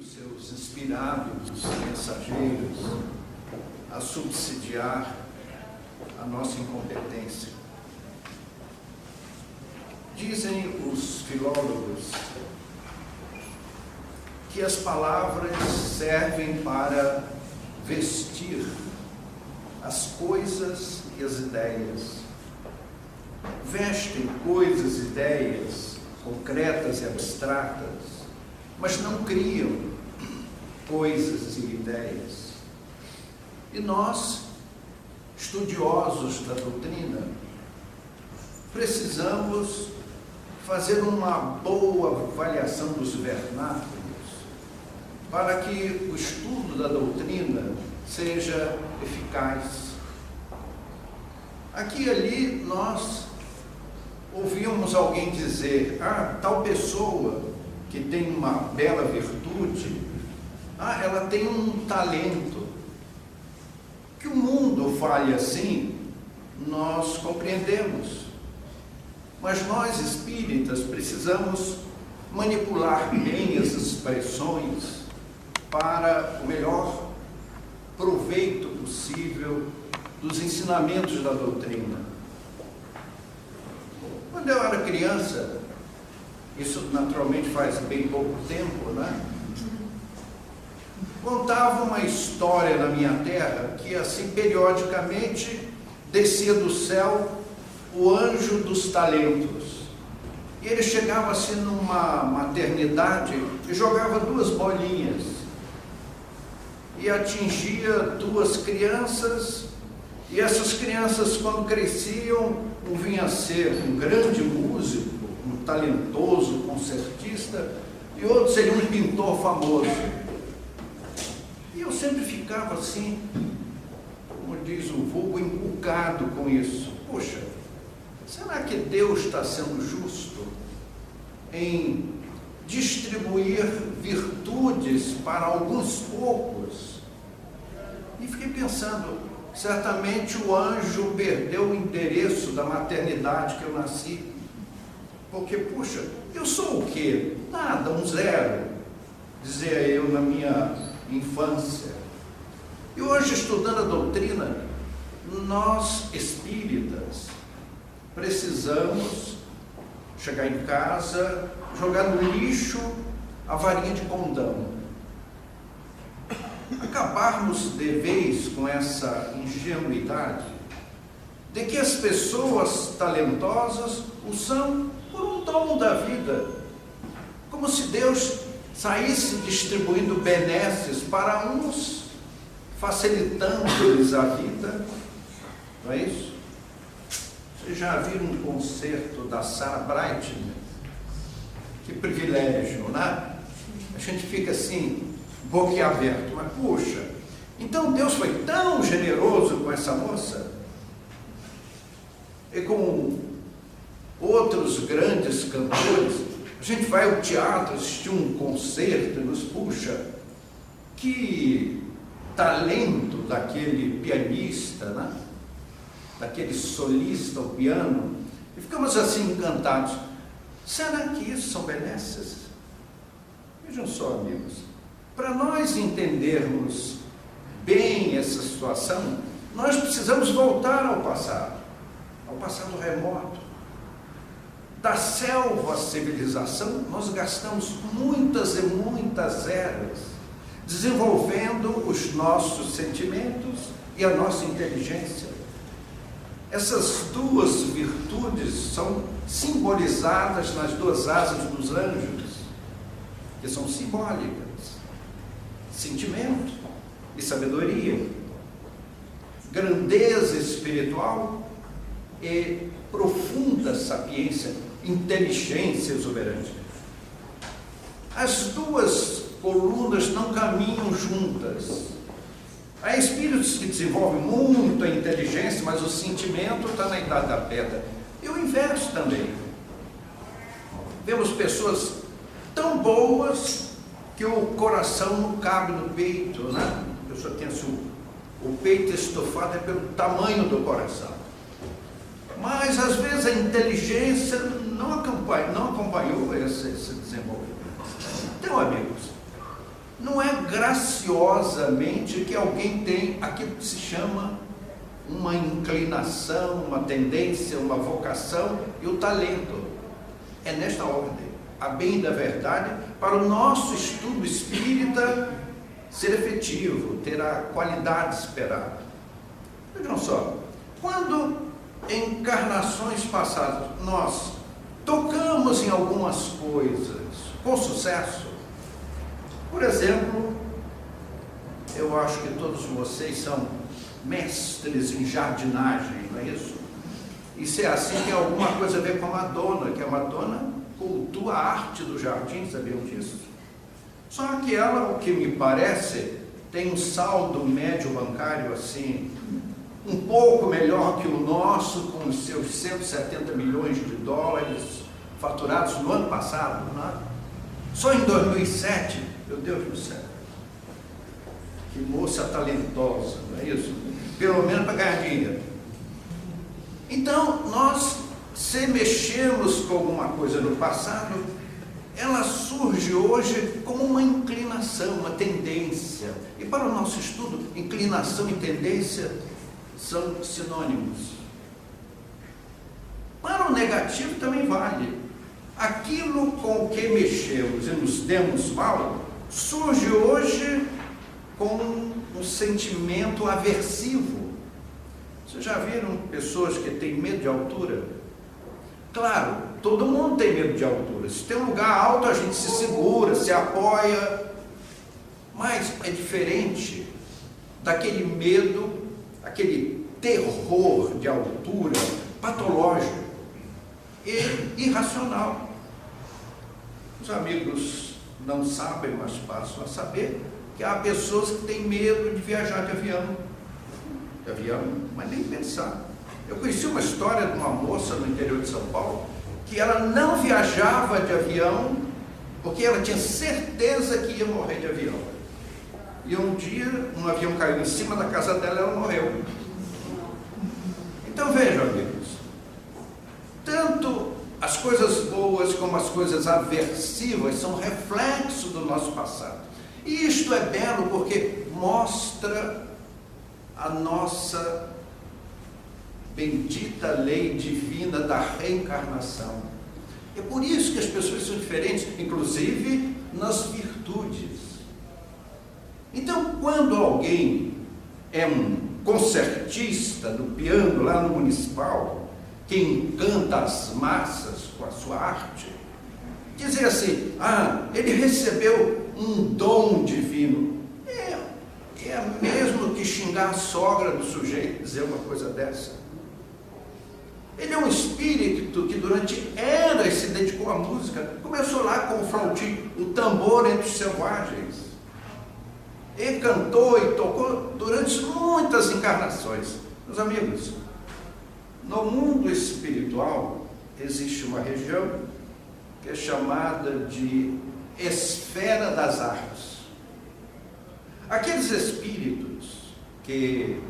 os seus inspirados mensageiros a subsidiar a nossa incompetência. Dizem os filólogos que as palavras servem para vestir as coisas e as ideias. Vestem coisas, ideias concretas e abstratas, mas não criam coisas e ideias. E nós, estudiosos da doutrina, precisamos fazer uma boa avaliação dos vernáculos para que o estudo da doutrina seja eficaz. Aqui e ali nós ouvimos alguém dizer: tal pessoa que tem uma bela virtude, ela tem um talento. Que o mundo fale assim, nós compreendemos. Mas nós espíritas precisamos manipular bem as expressões para o melhor proveito possível dos ensinamentos da doutrina. Quando eu era criança, isso naturalmente faz bem pouco tempo, contava uma história na minha terra que assim periodicamente descia do céu o anjo dos talentos. E ele chegava assim numa maternidade e jogava 2 bolinhas. E atingia 2 crianças, e essas crianças, quando cresciam, um vinha a ser um grande músico, um talentoso concertista, e outro seria um pintor famoso. E eu sempre ficava assim, como diz o vulgo, encucado com isso. Poxa, será que Deus está sendo justo em distribuir virtudes para alguns poucos? E fiquei pensando, certamente o anjo perdeu o endereço da maternidade que eu nasci. Porque, puxa, eu sou o quê? Nada, um zero, dizia eu na minha infância. E hoje, estudando a doutrina, nós espíritas precisamos chegar em casa, jogar no lixo a varinha de condão. Acabarmos de vez com essa ingenuidade de que as pessoas talentosas o são por um dom da vida, como se Deus saísse distribuindo benesses para uns, facilitando-lhes a vida. Não é isso? Vocês já viram um concerto da Sarah Brightman? Que privilégio, né? A gente fica assim, boquiaberto, mas puxa, então Deus foi tão generoso com essa moça, e com outros grandes cantores. A gente vai ao teatro assistir um concerto e nos puxa, que talento daquele pianista, daquele solista ao piano, e ficamos assim encantados. Será que isso são benesses? Vejam só, amigos, para nós entendermos bem essa situação, nós precisamos voltar ao passado remoto. Da selva à civilização, nós gastamos muitas e muitas eras desenvolvendo os nossos sentimentos e a nossa inteligência. Essas 2 virtudes são simbolizadas nas 2 asas dos anjos, que são simbólicas: sentimento e sabedoria, grandeza espiritual e profunda sapiência, inteligência exuberante. As 2 colunas não caminham juntas. Há espíritos que desenvolvem muito a inteligência, mas o sentimento está na idade da pedra. E o inverso também. Vemos pessoas tão boas que o coração não cabe no peito, A pessoa tem assim, o peito estofado é pelo tamanho do coração. Mas às vezes a inteligência não acompanhou esse desenvolvimento. Então, amigos, não é graciosamente que alguém tem aquilo que se chama uma inclinação, uma tendência, uma vocação e o talento. É nesta ordem, a bem da verdade, para o nosso estudo espírita ser efetivo, ter a qualidade esperada. Vejam só, quando em encarnações passadas nós tocamos em algumas coisas com sucesso, por exemplo, eu acho que todos vocês são mestres em jardinagem, não é isso? E se é assim, tem alguma coisa a ver com a Madonna, que a Madonna cultua a arte do jardim, sabiam disso? Só que ela, o que me parece, tem um saldo médio bancário assim, um pouco melhor que o nosso, com os seus 170 milhões de dólares faturados no ano passado, não é? Só em 2007, meu Deus do céu, que moça talentosa, não é isso? Pelo menos para ganhar dinheiro. Então, nós, se mexemos com alguma coisa no passado, ela surge hoje como uma inclinação, uma tendência. E para o nosso estudo, inclinação e tendência são sinônimos. Para o negativo também vale. Aquilo com o que mexemos e nos demos mal, surge hoje com um sentimento aversivo. Vocês já viram pessoas que têm medo de altura? Claro, todo mundo tem medo de altura. Se tem um lugar alto, a gente se segura, se apoia. Mas é diferente daquele medo, aquele terror de altura patológico e irracional. Os amigos não sabem, mas passam a saber que há pessoas que têm medo de viajar de avião, mas nem pensar. Eu conheci uma história de uma moça no interior de São Paulo, que ela não viajava de avião, porque ela tinha certeza que ia morrer de avião. E um dia, um avião caiu em cima da casa dela e ela morreu. Então vejam, amigos, tanto as coisas boas como as coisas aversivas são reflexo do nosso passado. E isto é belo porque mostra a nossa bendita lei divina da reencarnação. É por isso que as pessoas são diferentes, inclusive nas virtudes. Então, quando alguém é um concertista do piano lá no Municipal, que encanta as massas com a sua arte, dizer assim, ele recebeu um dom divino. É mesmo que xingar a sogra do sujeito, dizer uma coisa dessa. Ele é um espírito que durante eras se dedicou à música, começou lá com o flautim, o tambor entre os selvagens. Ele cantou e tocou durante muitas encarnações. Meus amigos, no mundo espiritual existe uma região que é chamada de esfera das artes. Aqueles espíritos que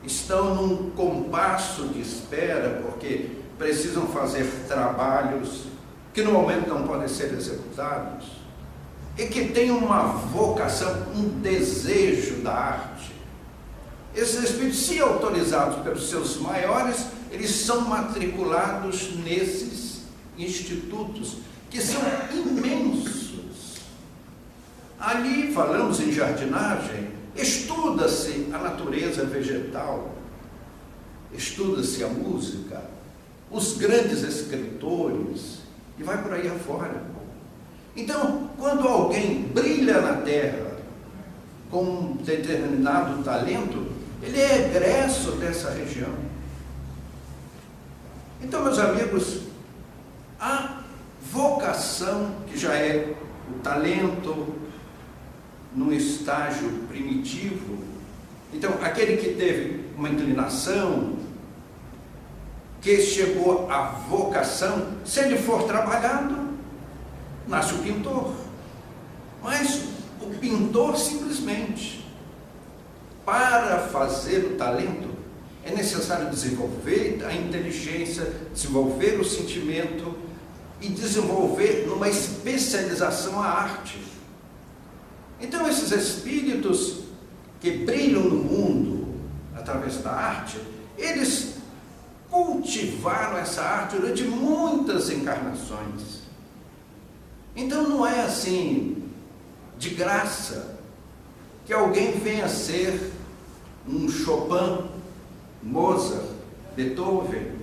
estão num compasso de espera porque precisam fazer trabalhos que no momento não podem ser executados e que têm uma vocação, um desejo da arte. Esses espíritos, se autorizados pelos seus maiores, eles são matriculados nesses institutos que são imensos. Ali, falamos em jardinagem, estuda-se a natureza vegetal, estuda-se a música, os grandes escritores, e vai por aí afora. Então, quando alguém brilha na terra com um determinado talento, ele é egresso dessa região. Então, meus amigos, a vocação, que já é o talento num estágio primitivo, então aquele que teve uma inclinação, que chegou à vocação, se ele for trabalhado, nasce o pintor. Mas o pintor simplesmente, para fazer o talento, é necessário desenvolver a inteligência, desenvolver o sentimento e desenvolver numa especialização a arte. Então, esses espíritos que brilham no mundo através da arte, eles cultivaram essa arte durante muitas encarnações. Então, não é assim, de graça, que alguém venha ser um Chopin, Mozart, Beethoven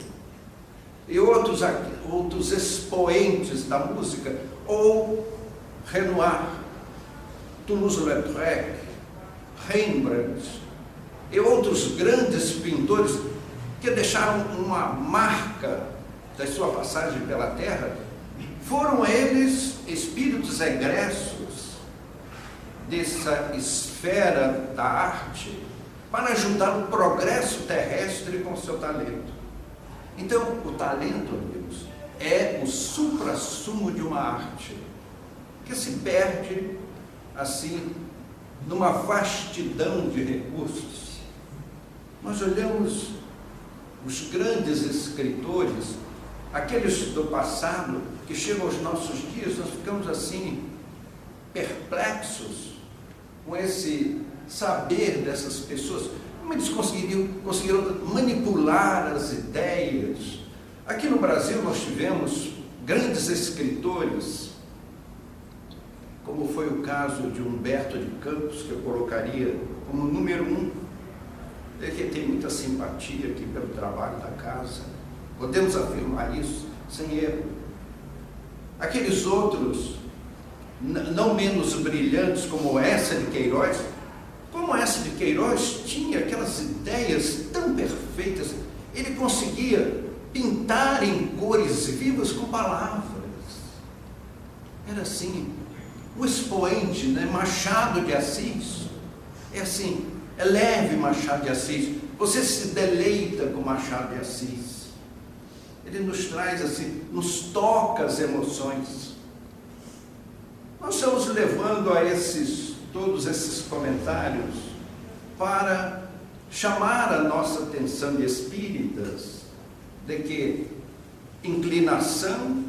e outros expoentes da música, ou Renoir, Toulouse-Lautrec, Rembrandt e outros grandes pintores que deixaram uma marca da sua passagem pela Terra. Foram eles espíritos egressos dessa esfera da arte para ajudar o progresso terrestre com o seu talento. Então, o talento, amigos, é o suprassumo de uma arte que se perde assim numa vastidão de recursos. Nós olhamos os grandes escritores, aqueles do passado que chegam aos nossos dias, nós ficamos assim perplexos com esse saber dessas pessoas. Como eles conseguiram manipular as ideias. Aqui no Brasil nós tivemos grandes escritores, como foi o caso de Humberto de Campos, que eu colocaria como número 1, que tem muita simpatia aqui pelo trabalho da casa. Podemos afirmar isso sem erro. Aqueles outros, não menos brilhantes, como essa de Queiroz, tinha aquelas ideias tão perfeitas, ele conseguia pintar em cores vivas com palavras. Era assim, o expoente, né? Machado de Assis, é assim, é leve Machado de Assis, você se deleita com Machado de Assis. Ele nos traz assim, nos toca as emoções. Nós estamos levando a todos esses comentários para chamar a nossa atenção de espíritas de que inclinação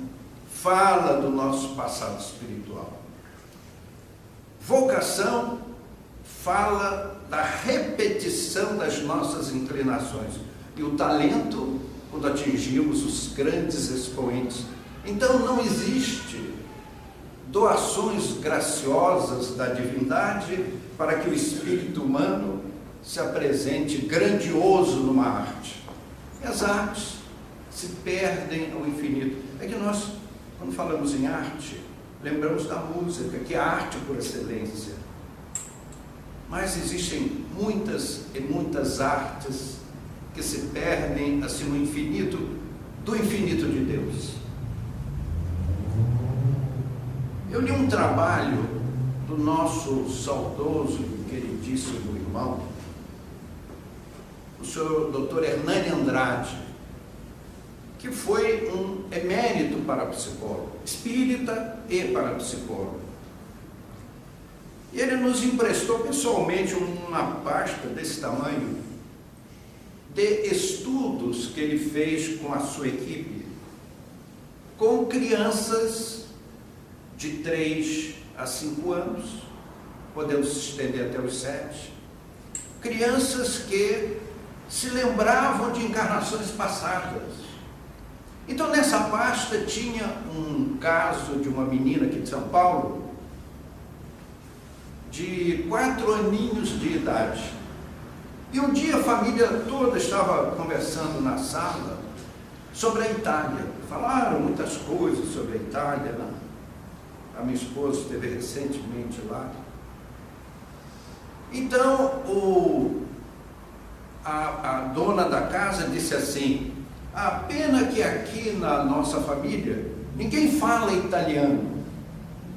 fala do nosso passado espiritual. Vocação fala da repetição das nossas inclinações. E o talento, quando atingimos os grandes expoentes. Então não existe doações graciosas da divindade para que o espírito humano se apresente grandioso numa arte. E as artes se perdem ao infinito. É que nós, quando falamos em arte, lembramos da música, que é a arte por excelência. Mas existem muitas e muitas artes que se perdem assim no infinito, do infinito de Deus. Eu li um trabalho do nosso saudoso e queridíssimo irmão, o senhor Dr. Hernani Andrade, que foi um emérito parapsicólogo, espírita e parapsicólogo. E ele nos emprestou pessoalmente uma pasta desse tamanho de estudos que ele fez com a sua equipe, com crianças de 3 a 5 anos, podemos se estender até os 7, crianças que se lembravam de encarnações passadas. Então nessa pasta tinha um caso de uma menina aqui de São Paulo, de 4 aninhos de idade. E um dia a família toda estava conversando na sala sobre a Itália. Falaram muitas coisas sobre a Itália, né? A minha esposa esteve recentemente lá. Então a dona da casa disse assim: a pena que aqui na nossa família ninguém fala italiano.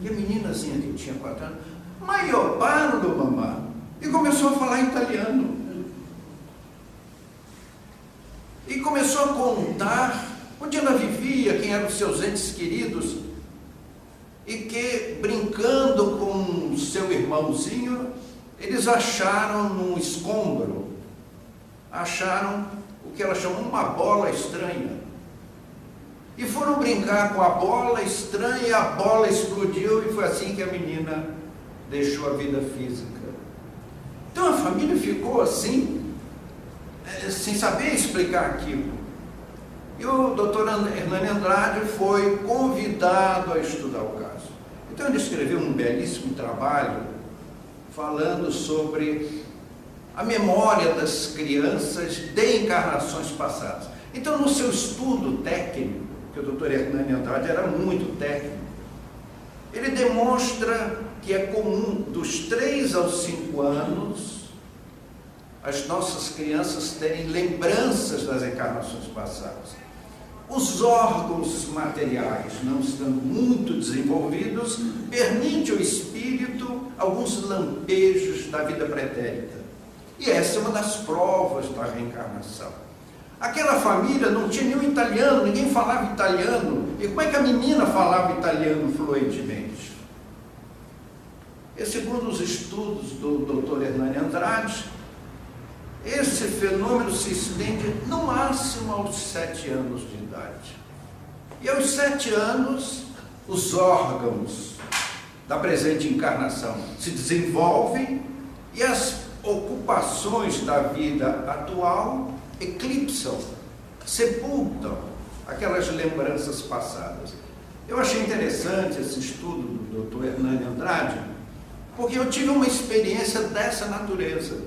E a meninazinha que tinha 4 anos: mas eu parlo, mamãe. E começou a falar italiano. E começou a contar onde ela vivia, quem eram os seus entes queridos, e que, brincando com seu irmãozinho, eles acharam num escombro, acharam o que ela chamou uma bola estranha. E foram brincar com a bola estranha, e a bola explodiu, e foi assim que a menina deixou a vida física. Então a família ficou assim, sem saber explicar aquilo. E o doutor Hernani Andrade foi convidado a estudar o caso. Então ele escreveu um belíssimo trabalho falando sobre a memória das crianças de encarnações passadas. Então, no seu estudo técnico, que o doutor Hernani Andrade era muito técnico, ele demonstra que é comum dos 3 aos 5 anos as nossas crianças terem lembranças das encarnações passadas. Os órgãos materiais, não estando muito desenvolvidos, permite ao espírito alguns lampejos da vida pretérita. E essa é uma das provas da reencarnação. Aquela família não tinha nenhum italiano, ninguém falava italiano. E como é que a menina falava italiano fluentemente? E segundo os estudos do Dr. Hernani Andrade, esse fenômeno se estende no máximo aos 7 anos de idade. E aos 7 anos, os órgãos da presente encarnação se desenvolvem e as ocupações da vida atual eclipsam, sepultam aquelas lembranças passadas. Eu achei interessante esse estudo do Dr. Hernani Andrade, porque eu tive uma experiência dessa natureza,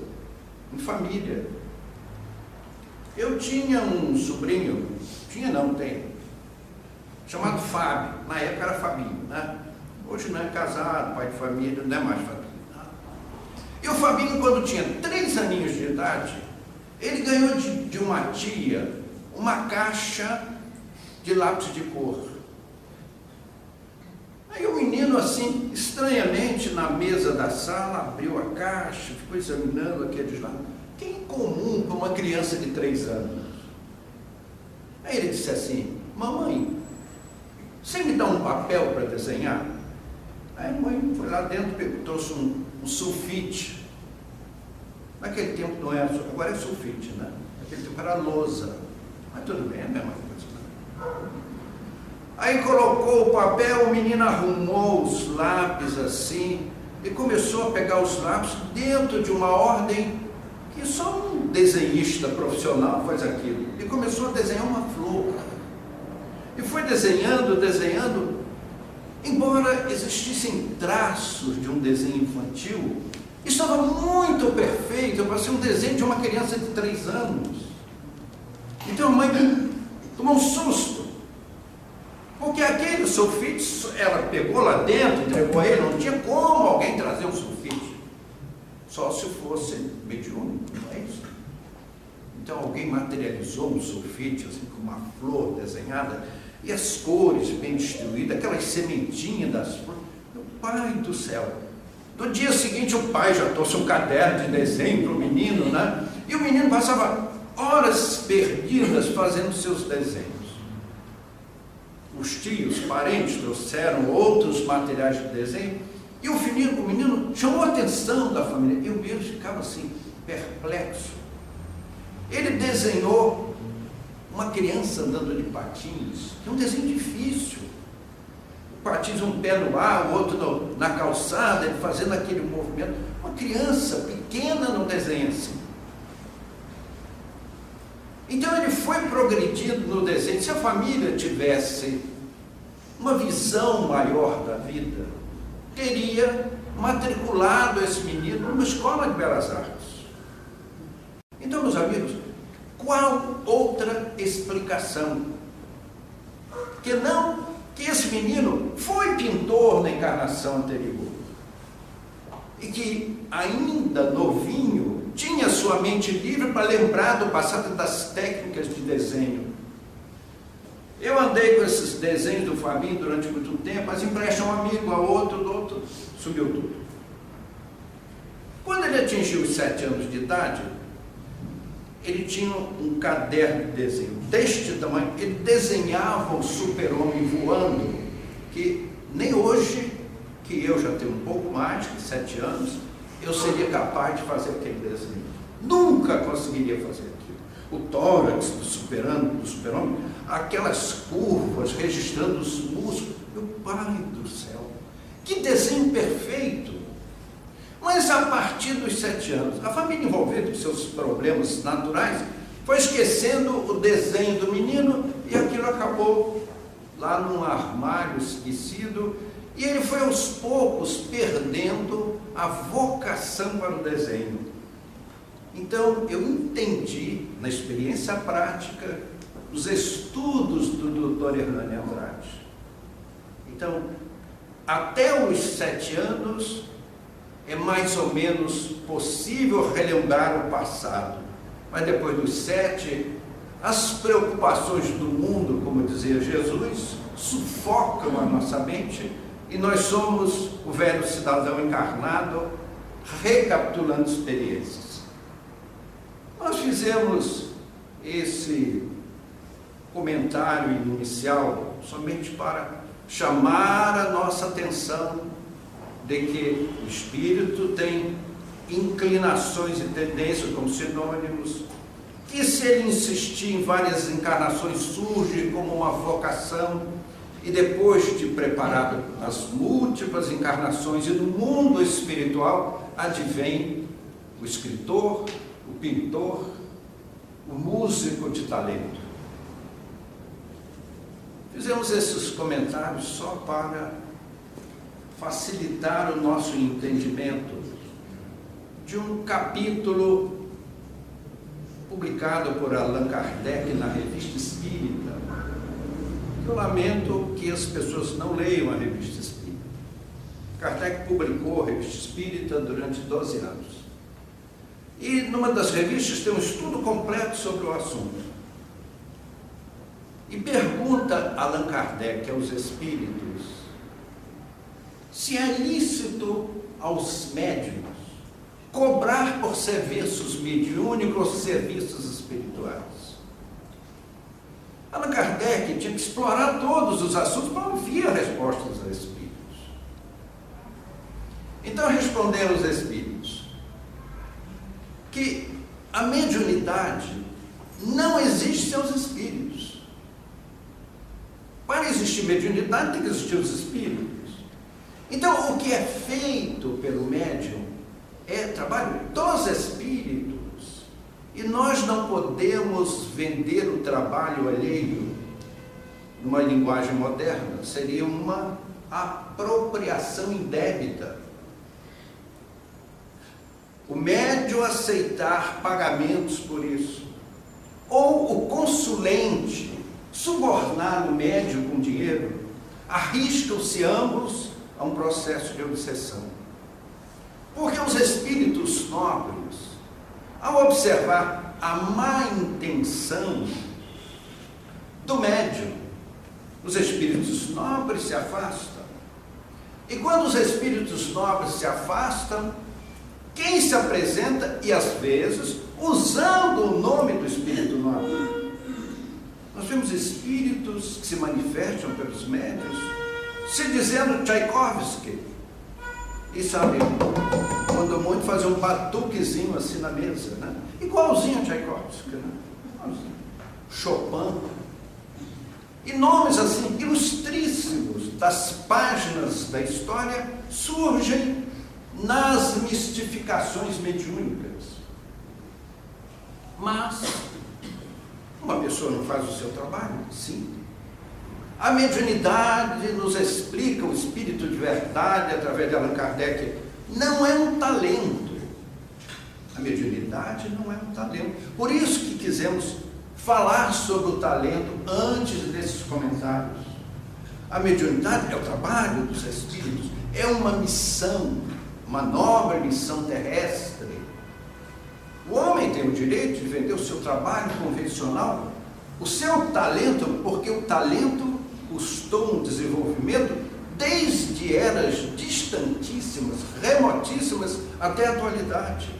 em família. Eu tinha um sobrinho, tem, chamado Fábio, na época era Fabinho, né? Hoje não é casado, pai de família, não é mais Fabinho. E o Fabinho, quando tinha 3 aninhos de idade, ele ganhou de uma tia uma caixa de lápis de cor. Aí o menino, assim, estranhamente, na mesa da sala, abriu a caixa, ficou examinando aqueles lápis. Que incomum para uma criança de 3 anos. Aí ele disse assim: mamãe, você me dá um papel para desenhar? Aí a mãe foi lá dentro, trouxe um sulfite. Naquele tempo não era, agora é sulfite, né? Naquele tempo era lousa. Mas tudo bem, é a mesma coisa. Aí colocou o papel, o menino arrumou os lápis assim, e começou a pegar os lápis dentro de uma ordem que só um desenhista profissional faz aquilo. E começou a desenhar uma flor. E foi desenhando, embora existissem traços de um desenho infantil, estava muito perfeito para ser um desenho de uma criança de 3 anos. Então a mãe tomou um susto, porque aquele sulfite, ela pegou lá dentro, entregou a ele, não tinha como alguém trazer um sulfite, só se fosse mediúnico, não é isso? Então alguém materializou um sulfite, assim, com uma flor desenhada, e as cores bem distribuídas, aquelas sementinhas das flores. Meu pai do céu! No dia seguinte o pai já trouxe um caderno de desenho para o menino, né? E o menino passava horas perdidas fazendo seus desenhos. Os tios, parentes trouxeram outros materiais de desenho, e o menino chamou a atenção da família. Eu mesmo ficava assim, perplexo. Ele desenhou uma criança andando de patins. É um desenho difícil. O patins, um pé no ar, o outro na calçada, ele fazendo aquele movimento. Uma criança pequena não desenha assim. Então ele foi progredindo no desenho. Se a família tivesse uma visão maior da vida, teria matriculado esse menino numa escola de belas artes. Então, meus amigos, qual outra explicação que esse menino foi pintor na encarnação anterior e que ainda novinho tinha sua mente livre para lembrar do passado, das técnicas de desenho. Eu andei com esses desenhos do Fabinho durante muito tempo, mas empresta um amigo, a outro, do outro, sumiu tudo. Quando ele atingiu os 7 anos de idade, ele tinha um caderno de desenho deste tamanho. Ele desenhava o super-homem voando, que nem hoje, que eu já tenho um pouco mais de 7 anos, eu seria capaz de fazer aquele desenho. Nunca conseguiria fazer aquilo. O tórax do super-homem, aquelas curvas registrando os músculos. Meu pai do céu, que desenho perfeito! Mas a partir dos 7 anos, a família envolvida com seus problemas naturais foi esquecendo o desenho do menino e aquilo acabou lá num armário esquecido, e ele foi aos poucos perdendo a vocação para o desenho. Então eu entendi, na experiência prática, os estudos do Dr. Hernani Andrade. Então, até os 7 anos, é mais ou menos possível relembrar o passado, mas depois dos 7, as preocupações do mundo, como dizia Jesus, sufocam a nossa mente e nós somos o velho cidadão encarnado, recapitulando experiências. Nós fizemos esse comentário inicial somente para chamar a nossa atenção de que o espírito tem inclinações e tendências como sinônimos, que se ele insistir em várias encarnações surge como uma vocação, e depois de preparado as múltiplas encarnações e no mundo espiritual, advém o escritor, o pintor, o músico de talento. Fizemos esses comentários só para facilitar o nosso entendimento de um capítulo publicado por Allan Kardec na Revista Espírita. Eu lamento que as pessoas não leiam a Revista Espírita. Kardec publicou a Revista Espírita durante 12 anos. E numa das revistas tem um estudo completo sobre o assunto. E pergunta Allan Kardec aos espíritos se é lícito aos médiuns cobrar por serviços mediúnicos ou serviços espirituais. Allan Kardec tinha que explorar todos os assuntos para ouvir as respostas dos espíritos. Então responderam os espíritos que a mediunidade não existe aos espíritos. Para existir mediunidade tem que existir os espíritos. Então, o que é feito pelo médium é trabalho dos espíritos. E nós não podemos vender o trabalho alheio numa linguagem moderna. Seria uma apropriação indébita. O médium aceitar pagamentos por isso. Ou o consulente subornar o médium com dinheiro, arriscam-se ambos a um processo de obsessão. Porque os espíritos nobres, ao observar a má intenção do médium, os espíritos nobres se afastam. E quando os espíritos nobres se afastam, quem se apresenta, e às vezes, usando o nome do espírito nobre? Nós vemos espíritos que se manifestam pelos médiuns, se dizendo Tchaikovsky. E sabe, quando muito fazer um batuquezinho assim na mesa, né? Igualzinho a Tchaikovsky, né? Igualzinho. Chopin. E nomes assim, ilustríssimos das páginas da história surgem nas mistificações mediúnicas. Mas uma pessoa não faz o seu trabalho? Sim. A mediunidade nos explica o espírito de verdade através de Allan Kardec. Não é um talento. A mediunidade não é um talento. Por isso que quisemos falar sobre o talento antes desses comentários. A mediunidade é o trabalho dos espíritos, é uma missão, uma nobre missão terrestre. O homem tem o direito de vender o seu trabalho convencional, o seu talento, porque o talento custou um desenvolvimento desde eras distantíssimas, remotíssimas, até a atualidade.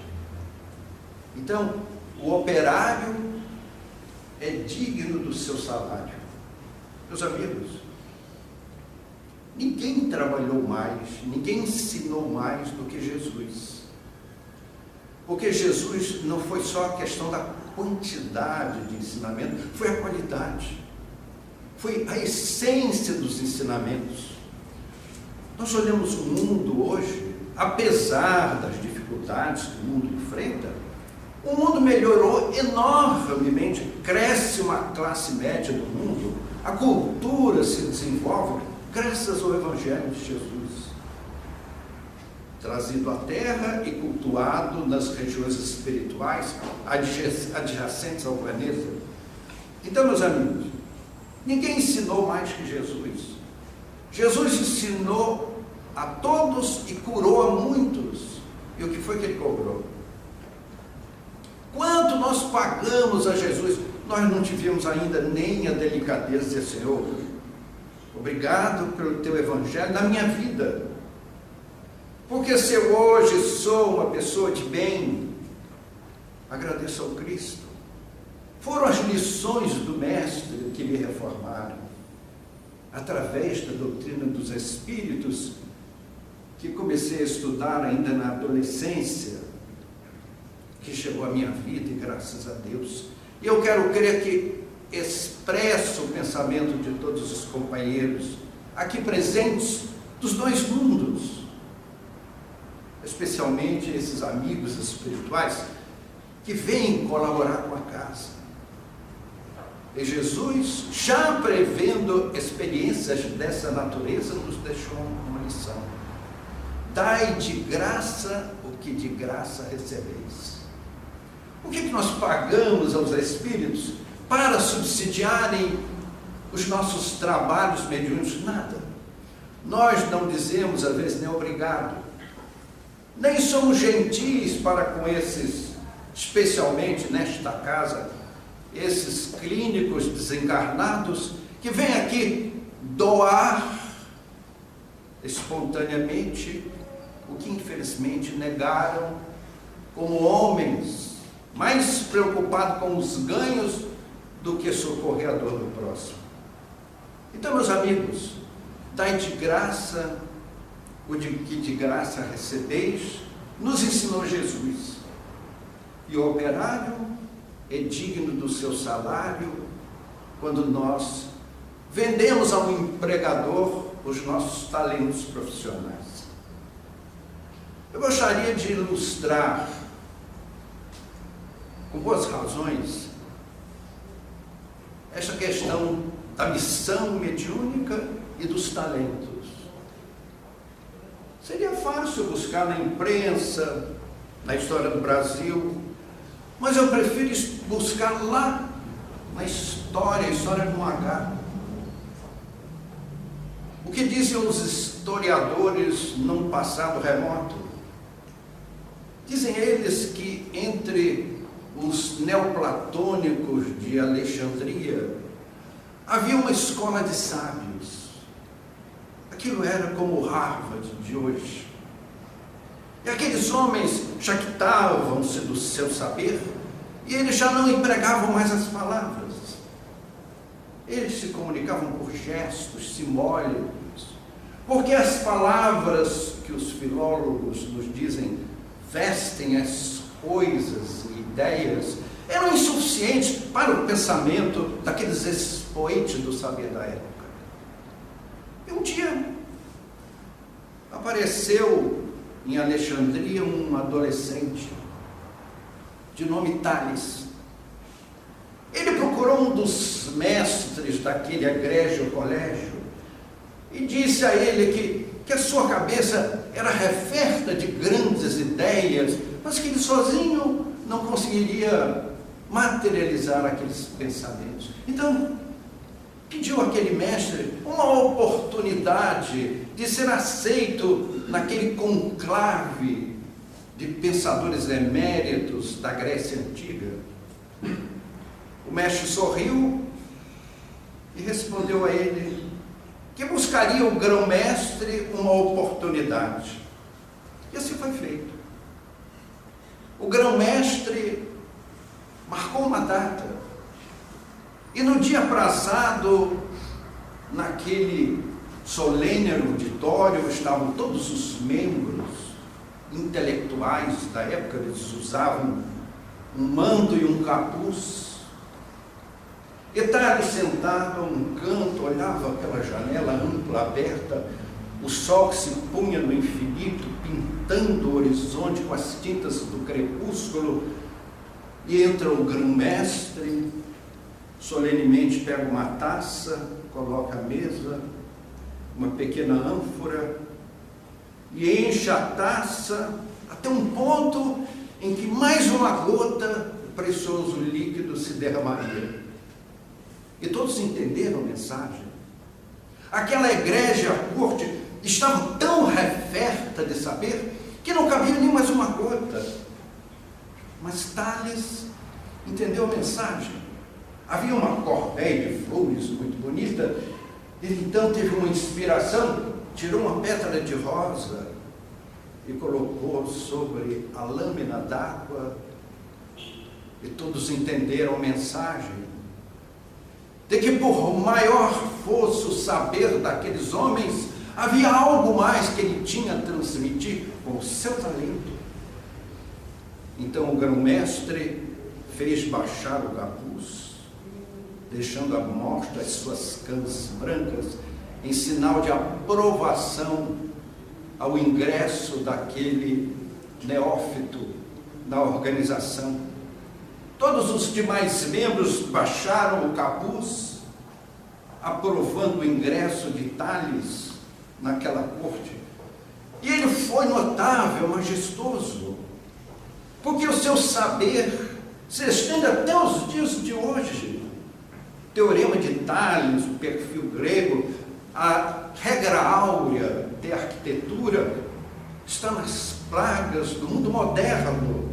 Então, o operário é digno do seu salário. Meus amigos, ninguém trabalhou mais, ninguém ensinou mais do que Jesus. Porque Jesus não foi só a questão da quantidade de ensinamento, foi a qualidade. Foi a essência dos ensinamentos. Nós olhamos o mundo hoje apesar das dificuldades que o mundo enfrenta, o mundo melhorou enormemente, cresce uma classe média do mundo, a cultura se desenvolve graças ao Evangelho de Jesus, trazido à terra e cultuado nas regiões espirituais adjacentes ao planeta. Então, meus amigos, ninguém ensinou mais que Jesus. Jesus ensinou a todos e curou a muitos. E o que foi que ele cobrou? Quanto nós pagamos a Jesus? Nós não tivemos ainda nem a delicadeza de dizer: Senhor, obrigado pelo teu evangelho na minha vida. Porque se eu hoje sou uma pessoa de bem, agradeço ao Cristo. Foram as lições do Mestre que me reformaram, através da doutrina dos Espíritos, que comecei a estudar ainda na adolescência, que chegou à minha vida, e graças a Deus. E eu quero crer que expresso o pensamento de todos os companheiros aqui presentes dos dois mundos, especialmente esses amigos espirituais que vêm colaborar com a casa. E Jesus, já prevendo experiências dessa natureza, nos deixou uma lição: dai de graça o que de graça recebeis. O que nós pagamos aos Espíritos para subsidiarem os nossos trabalhos mediúnicos? Nada. Nós não dizemos, às vezes, nem obrigado. Nem somos gentis para com esses, especialmente nesta casa, esses clínicos desencarnados que vêm aqui doar espontaneamente o que infelizmente negaram como homens, mais preocupados com os ganhos do que socorrer a dor do próximo. Então, meus amigos, dai de graça o que de graça recebeis, nos ensinou Jesus. E o operário é digno do seu salário quando nós vendemos ao empregador os nossos talentos profissionais. Eu gostaria de ilustrar, com boas razões, esta questão da missão mediúnica e dos talentos. Seria fácil buscar na imprensa, na história do Brasil, mas eu prefiro buscar lá na história, a história com H. O que dizem os historiadores num passado remoto? Dizem eles que entre os neoplatônicos de Alexandria havia uma escola de sábios. Aquilo era como o Harvard de hoje. E aqueles homens jactavam-se do seu saber e eles já não empregavam mais as palavras. Eles se comunicavam por gestos simbólicos, porque as palavras que os filólogos nos dizem vestem as coisas e ideias eram insuficientes para o pensamento daqueles expoentes do saber da época. E um dia apareceu em Alexandria um adolescente de nome Tales. Ele procurou um dos mestres daquele egrégio colégio e disse a ele que a sua cabeça era referta de grandes ideias, mas que ele sozinho não conseguiria materializar aqueles pensamentos. Então, pediu àquele mestre uma oportunidade de ser aceito naquele conclave de pensadores eméritos da Grécia Antiga. O mestre sorriu e respondeu a ele que buscaria o grão-mestre uma oportunidade. E assim foi feito. O grão-mestre marcou uma data, e no dia aprazado, naquele solene auditório, estavam todos os membros intelectuais da época. Eles usavam um manto e um capuz. E Tales, sentado a um canto, olhava aquela janela ampla, aberta, o sol que se punha no infinito, pintando o horizonte com as tintas do crepúsculo, e entra o grão-mestre, solenemente pega uma taça, coloca à mesa, uma pequena ânfora, e enche a taça até um ponto em que mais uma gota do precioso líquido se derramaria. E todos entenderam a mensagem. Aquela egrégia corte estava tão referta de saber que não cabia nem mais uma gota. Mas Tales entendeu a mensagem. Havia uma corbeia de flores muito bonita. Ele então teve uma inspiração, tirou uma pétala de rosa e colocou sobre a lâmina d'água, e todos entenderam a mensagem de que, por maior fosse o saber daqueles homens, havia algo mais que ele tinha a transmitir com o seu talento. Então o grão-mestre fez baixar o capuz, deixando à mostra as suas cãs brancas, em sinal de aprovação ao ingresso daquele neófito na organização. Todos os demais membros baixaram o capuz, aprovando o ingresso de Tales naquela corte. E ele foi notável, majestoso, porque o seu saber se estende até os dias de hoje. Teorema de Tales, o perfil grego, a regra áurea de arquitetura está nas plagas do mundo moderno,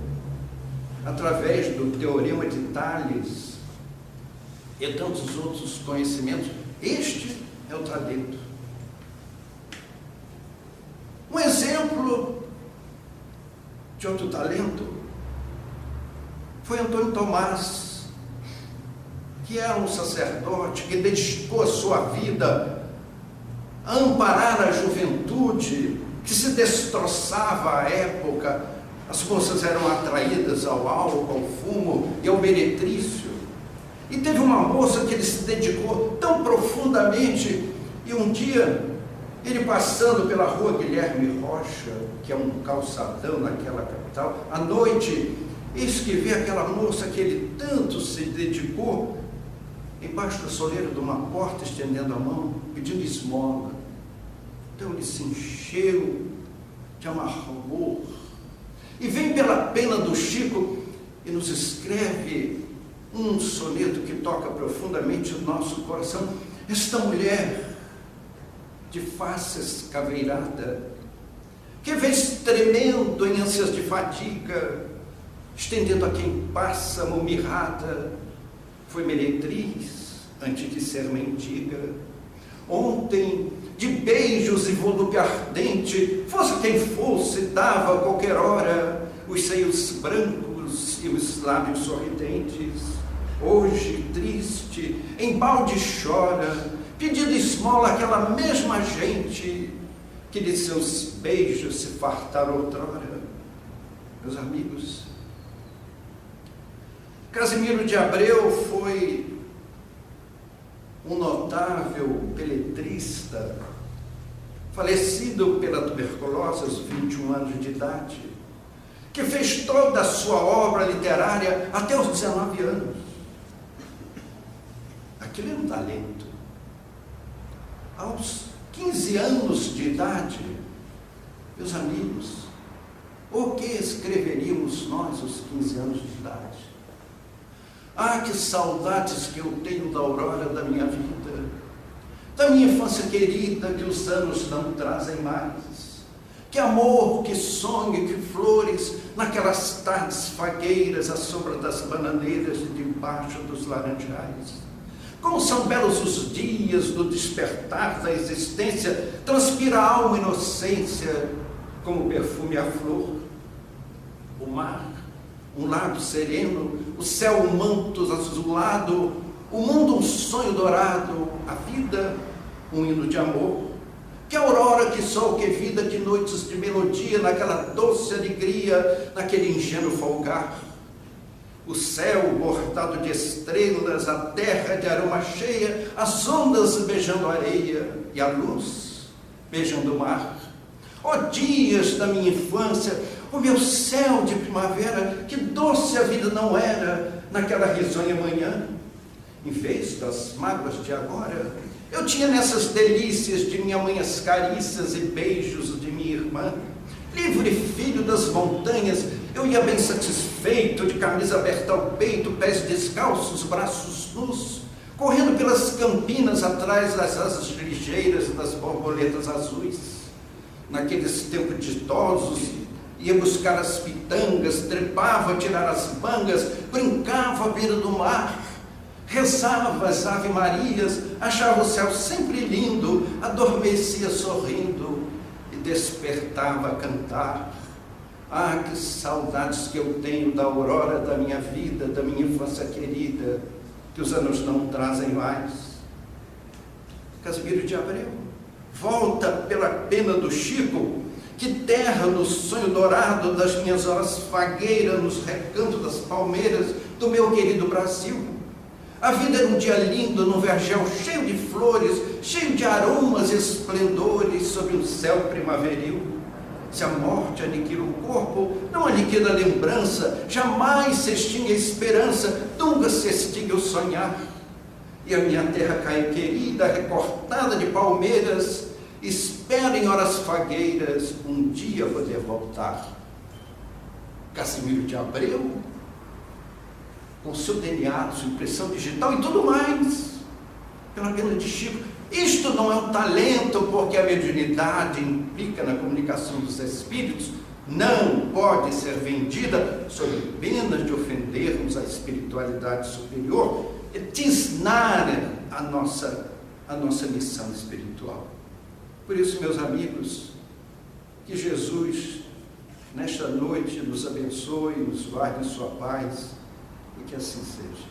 através do teorema de Tales e tantos outros conhecimentos. Este é o talento. Um exemplo de outro talento foi Antônio Tomás, que era um sacerdote que dedicou a sua vida a amparar a juventude que se destroçava à época. As moças eram atraídas ao álcool, ao fumo e ao meretrício. E teve uma moça que ele se dedicou tão profundamente, e um dia, ele passando pela rua Guilherme Rocha, que é um calçadão naquela capital, à noite, eis que vê aquela moça que ele tanto se dedicou, embaixo da soleira de uma porta, estendendo a mão, pedindo esmola. Então ele se encheu de amargor, e vem pela pena do Chico e nos escreve um soneto que toca profundamente o nosso coração. Esta mulher de face escaveirada, que vez tremendo em ânsias de fadiga, estendendo a quem passa mão mirrada, foi meretriz antes de ser mendiga. Ontem, de beijos e volúpia ardente, fosse quem fosse, dava a qualquer hora os seios brancos e os lábios sorridentes. Hoje, triste, embalde chora, pedindo esmola àquela mesma gente que de seus beijos se fartaram outrora. Meus amigos, Casimiro de Abreu foi um notável beletrista, falecido pela tuberculose aos 21 anos de idade, que fez toda a sua obra literária até os 19 anos. Aquilo é um talento. Aos 15 anos de idade, meus amigos, o que escreveríamos nós aos 15 anos de idade? Ah, que saudades que eu tenho da aurora da minha vida, da minha infância querida, que os anos não trazem mais. Que amor, que sonho, que flores, naquelas tardes fagueiras, à sombra das bananeiras e debaixo dos laranjais. Como são belos os dias do despertar da existência, transpira a alma inocência, como perfume a flor. O mar, um lado sereno, o céu um manto azulado, o mundo um sonho dourado, a vida um hino de amor. Que aurora, que sol, que vida, que noites de melodia, naquela doce alegria, naquele ingênuo folgar. O céu bordado de estrelas, a terra de aroma cheia, as ondas beijando a areia, e a luz beijando o mar. Ó dias da minha infância, o meu céu de primavera, que doce a vida não era naquela risonha manhã. Em vez das mágoas de agora, eu tinha nessas delícias de minha mãe as carícias e beijos de minha irmã. Livre filho das montanhas, eu ia bem satisfeito, de camisa aberta ao peito, pés descalços, braços nus, correndo pelas campinas atrás das asas ligeiras das borboletas azuis. Naqueles tempos ditosos, ia buscar as pitangas, trepava a tirar as mangas, brincava à beira do mar, rezava as ave-marias, achava o céu sempre lindo, adormecia sorrindo e despertava a cantar. Ah, que saudades que eu tenho da aurora da minha vida, da minha infância querida, que os anos não trazem mais. Casimiro de Abreu, volta pela pena do Chico, que terra no sonho dourado das minhas horas fagueiras, nos recantos das palmeiras do meu querido Brasil. A vida era um dia lindo, num vergel cheio de flores, cheio de aromas e esplendores, sob um céu primaveril. Se a morte aniquila o corpo, não aniquila a lembrança, jamais se extingue a esperança, nunca se extingue o sonhar. E a minha terra cai querida, recortada de palmeiras, espera em horas fagueiras um dia poder voltar. Casimiro de Abreu, com seu DNA, sua impressão digital e tudo mais, pela pena de Chico. Isto não é um talento, porque a mediunidade implica na comunicação dos espíritos, não pode ser vendida sob pena de ofendermos a espiritualidade superior e tisnar a nossa missão espiritual. Por isso, meus amigos, que Jesus, nesta noite, nos abençoe, nos guarde em sua paz, e que assim seja.